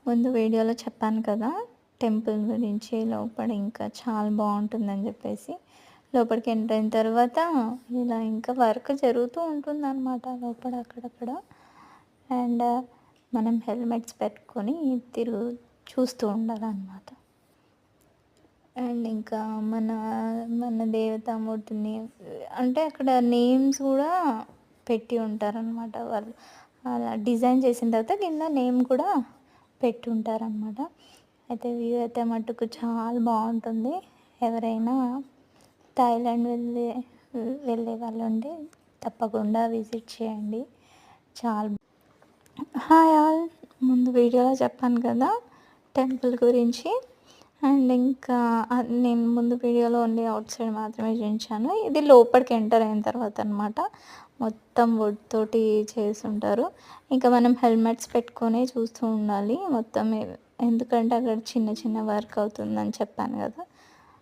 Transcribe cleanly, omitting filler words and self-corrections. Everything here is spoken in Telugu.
ముందు వీడియోలో చెప్పాను కదా టెంపుల్ గురించి, లోపల ఇంకా చాలా బాగుంటుందని చెప్పేసి. లోపలికి ఎంటర్ అయిన తర్వాత ఇలా ఇంకా వర్క్ జరుగుతూ ఉంటుందన్నమాట లోపల అక్కడక్కడ. అండ్ మనం హెల్మెట్స్ పెట్టుకొని చూస్తూ ఉండాలన్నమాట. అండ్ ఇంకా మన మన దేవతామూర్తిని అంటే అక్కడ నేమ్స్ కూడా పెట్టి ఉంటారనమాట వాళ్ళు. అలా డిజైన్ చేసిన తర్వాత కింద నేమ్ కూడా పెట్టి ఉంటారనమాట. అయితే వ్యూ అయితే మటుకు చాలా బాగుంటుంది. ఎవరైనా థాయిలాండ్ వెళ్ళే వాళ్ళు ఉంటే తప్పకుండా విజిట్ చేయండి. చాలా హాయ్ ఆల్, ముందు వీడియోలో చెప్పాను కదా టెంపుల్ గురించి. అండ్ ఇంకా నేను ముందు వీడియోలో ఓన్లీ అవుట్ సైడ్ మాత్రమే చూపించాను. ఇది లోపలికి ఎంటర్ అయిన తర్వాత అనమాట. మొత్తం వుడ్ తోటి చేసుంటారు. ఇంకా మనం హెల్మెట్స్ పెట్టుకొని చూస్తూ ఉండాలి మొత్తం. ఎందుకంటే అక్కడ చిన్న చిన్న వర్క్ అవుతుందని చెప్పాను కదా.